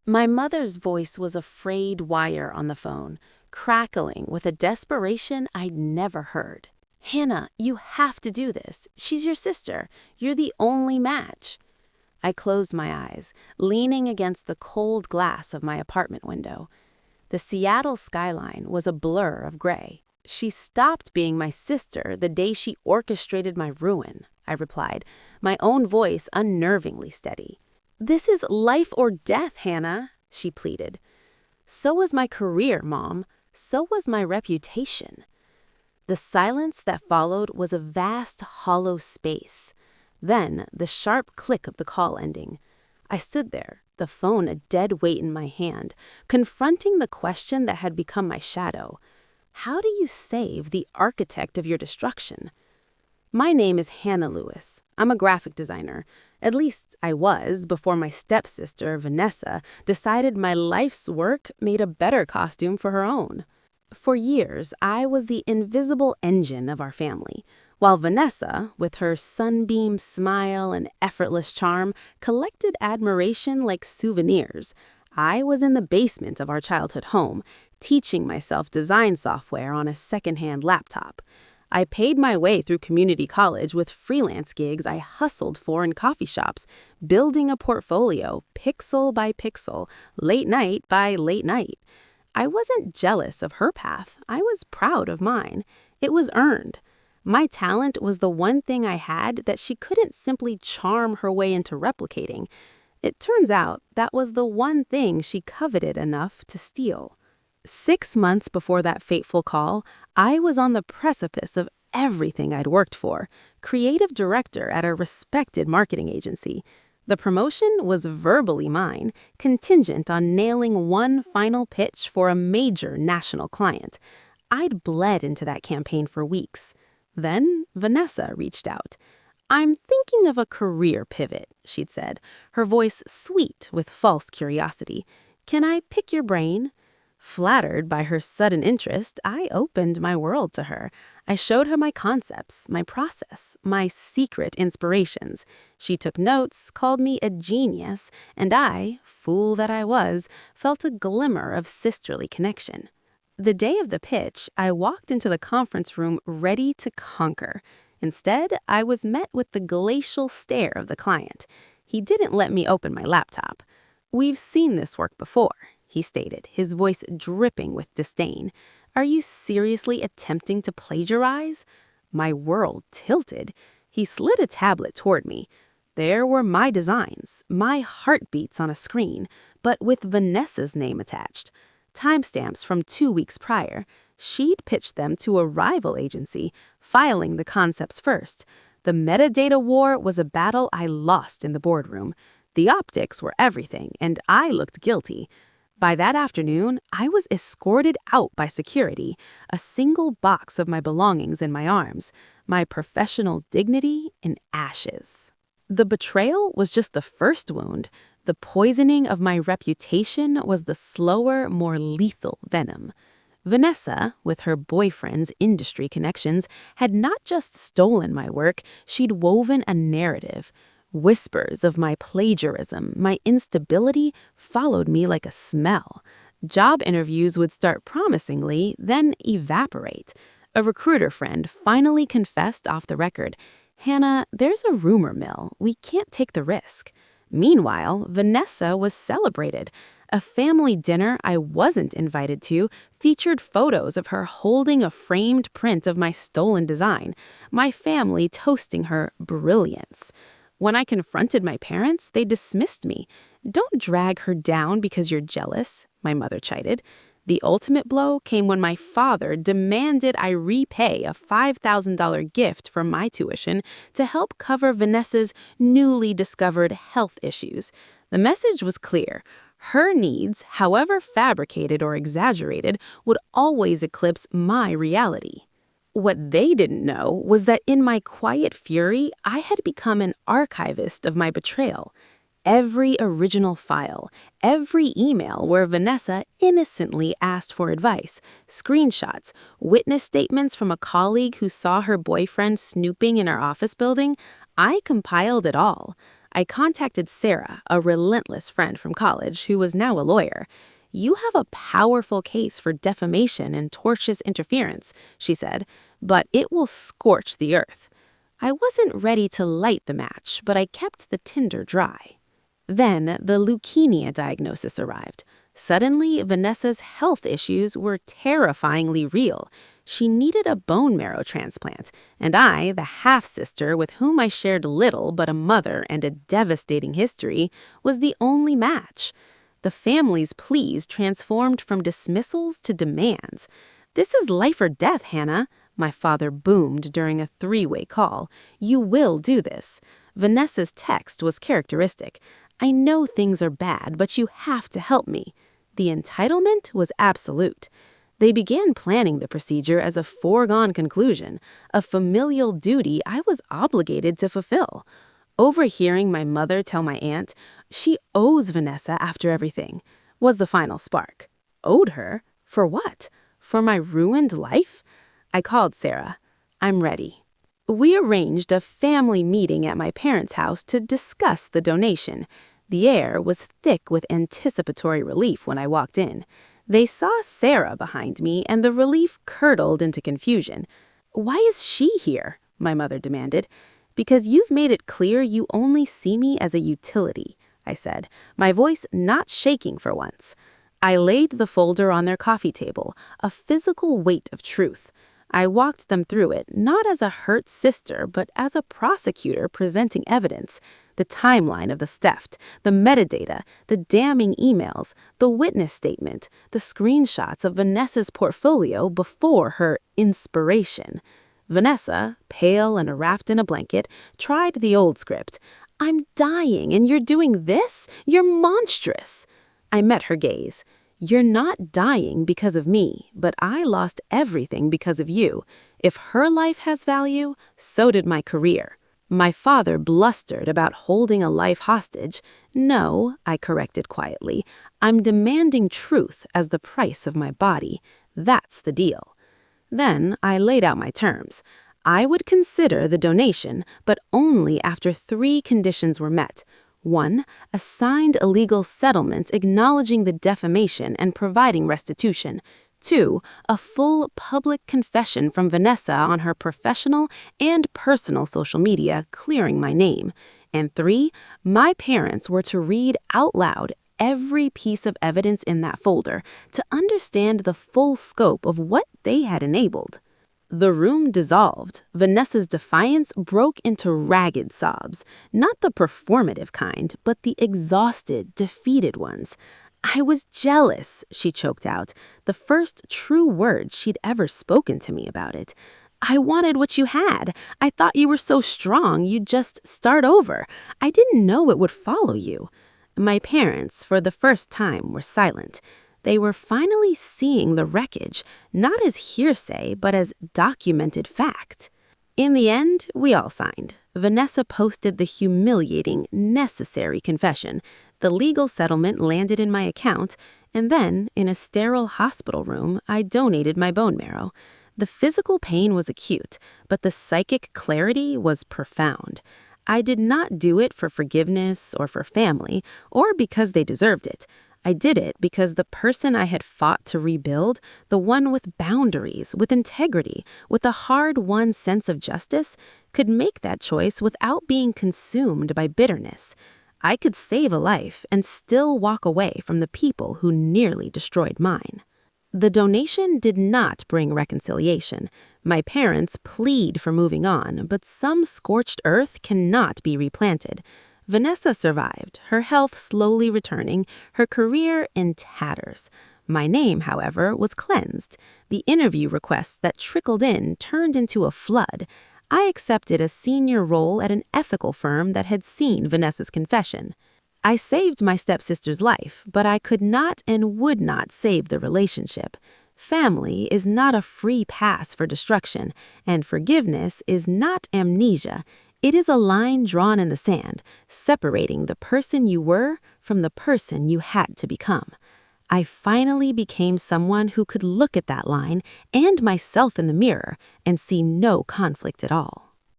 My mother's voice was a frayed wire on the phone, crackling with a desperation I'd never heard. "Hannah, you have to do this. She's your sister. You're the only match." I closed my eyes, leaning against the cold glass of my apartment window. The Seattle skyline was a blur of gray. "She stopped being my sister the day she orchestrated my ruin," I replied, my own voice unnervingly steady. "This is life or death, Hannah," she pleaded. "So was my career, Mom. So was my reputation." The silence that followed was a vast, hollow space. Then, the sharp click of the call ending. I stood there, the phone a dead weight in my hand, confronting the question that had become my shadow. How do you save the architect of your destruction? "My name is Hannah Lewis. I'm a graphic designer. At least I was before my stepsister, Vanessa, decided my life's work made a better costume for her own. For years, I was the invisible engine of our family, while Vanessa, with her sunbeam smile and effortless charm, collected admiration like souvenirs. I was in the basement of our childhood home, teaching myself design software on a secondhand laptop. I paid my way through community college with freelance gigs I hustled for in coffee shops, building a portfolio pixel by pixel, late night by late night. I wasn't jealous of her path. I was proud of mine. It was earned. My talent was the one thing I had that she couldn't simply charm her way into replicating. It turns out that was the one thing she coveted enough to steal. 6 months before that fateful call, I was on the precipice of everything I'd worked for, creative director at a respected marketing agency. The promotion was verbally mine, contingent on nailing one final pitch for a major national client. I'd bled into that campaign for weeks. Then Vanessa reached out. "I'm thinking of a career pivot," she'd said, her voice sweet with false curiosity. "Can I pick your brain?" Flattered by her sudden interest, I opened my world to her. I showed her my concepts, my process, my secret inspirations. She took notes, called me a genius, and I, fool that I was, felt a glimmer of sisterly connection. The day of the pitch, I walked into the conference room ready to conquer. Instead, I was met with the glacial stare of the client. He didn't let me open my laptop. "We've seen this work before," he stated, his voice dripping with disdain. "Are you seriously attempting to plagiarize?" My world tilted. He slid a tablet toward me. There were my designs, my heartbeats on a screen, but with Vanessa's name attached. Timestamps from 2 weeks prior. She'd pitched them to a rival agency, filing the concepts first. The metadata war was a battle I lost in the boardroom. The optics were everything, and I looked guilty. By that afternoon, I was escorted out by security, a single box of my belongings in my arms, my professional dignity in ashes. The betrayal was just the first wound. The poisoning of my reputation was the slower, more lethal venom. Vanessa, with her boyfriend's industry connections, had not just stolen my work, she'd woven a narrative. Whispers of my plagiarism, my instability, followed me like a smell. Job interviews would start promisingly, then evaporate. A recruiter friend finally confessed off the record, "Hannah, there's a rumor mill. We can't take the risk." Meanwhile, Vanessa was celebrated. A family dinner I wasn't invited to featured photos of her holding a framed print of my stolen design, my family toasting her brilliance. When I confronted my parents, they dismissed me. "Don't drag her down because you're jealous," my mother chided. The ultimate blow came when my father demanded I repay a $5,000 gift from my tuition to help cover Vanessa's newly discovered health issues. The message was clear. Her needs, however fabricated or exaggerated, would always eclipse my reality. What they didn't know was that in my quiet fury, I had become an archivist of my betrayal. Every original file, every email where Vanessa innocently asked for advice, screenshots, witness statements from a colleague who saw her boyfriend snooping in our office building, I compiled it all. I contacted Sarah, a relentless friend from college who was now a lawyer. "You have a powerful case for defamation and tortious interference," she said, "but it will scorch the earth." I wasn't ready to light the match, but I kept the tinder dry. Then the leukemia diagnosis arrived. Suddenly, Vanessa's health issues were terrifyingly real. She needed a bone marrow transplant, and I, the half-sister with whom I shared little but a mother and a devastating history, was the only match. The family's pleas transformed from dismissals to demands. "This is life or death, Hannah," my father boomed during a three-way call. "You will do this." Vanessa's text was characteristic. "I know things are bad, but you have to help me." The entitlement was absolute. They began planning the procedure as a foregone conclusion, a familial duty I was obligated to fulfill. Overhearing my mother tell my aunt, "She owes Vanessa after everything," was the final spark. Owed her? For what? For my ruined life? I called Sarah. "I'm ready." We arranged a family meeting at my parents' house to discuss the donation. The air was thick with anticipatory relief when I walked in. They saw Sarah behind me, and the relief curdled into confusion. "Why is she here?" my mother demanded. "Because you've made it clear you only see me as a utility," I said, my voice not shaking for once. I laid the folder on their coffee table, a physical weight of truth. I walked them through it, not as a hurt sister, but as a prosecutor presenting evidence. The timeline of the theft, the metadata, the damning emails, the witness statement, the screenshots of Vanessa's portfolio before her inspiration. Vanessa, pale and wrapped in a blanket, tried the old script. "I'm dying and you're doing this? You're monstrous." I met her gaze. "You're not dying because of me, but I lost everything because of you. If her life has value, so did my career." My father blustered about holding a life hostage. "No," I corrected quietly, "I'm demanding truth as the price of my body. That's the deal." Then I laid out my terms. I would consider the donation, but only after 3 conditions were met. 1. A signed a legal settlement acknowledging the defamation and providing restitution. 2. A full public confession from Vanessa on her professional and personal social media clearing my name. And 3. My parents were to read out loud every piece of evidence in that folder to understand the full scope of what they had enabled. The room dissolved. Vanessa's defiance broke into ragged sobs, not the performative kind, but the exhausted, defeated ones. "I was jealous," she choked out, the first true words she'd ever spoken to me about it. "I wanted what you had. I thought you were so strong you'd just start over. I didn't know it would follow you." My parents, for the first time, were silent. They were finally seeing the wreckage, not as hearsay, but as documented fact. In the end, we all signed. Vanessa posted the humiliating, necessary confession. The legal settlement landed in my account, and then, in a sterile hospital room, I donated my bone marrow. The physical pain was acute, but the psychic clarity was profound. I did not do it for forgiveness or for family, or because they deserved it. I did it because the person I had fought to rebuild, the one with boundaries, with integrity, with a hard-won sense of justice, could make that choice without being consumed by bitterness. I could save a life and still walk away from the people who nearly destroyed mine. The donation did not bring reconciliation. My parents plead for moving on, but some scorched earth cannot be replanted. Vanessa survived, her health slowly returning, her career in tatters. My name, however, was cleansed. The interview requests that trickled in turned into a flood. I accepted a senior role at an ethical firm that had seen Vanessa's confession. I saved my stepsister's life, but I could not and would not save the relationship. Family is not a free pass for destruction, and forgiveness is not amnesia. It is a line drawn in the sand, separating the person you were from the person you had to become. I finally became someone who could look at that line and myself in the mirror and see no conflict at all.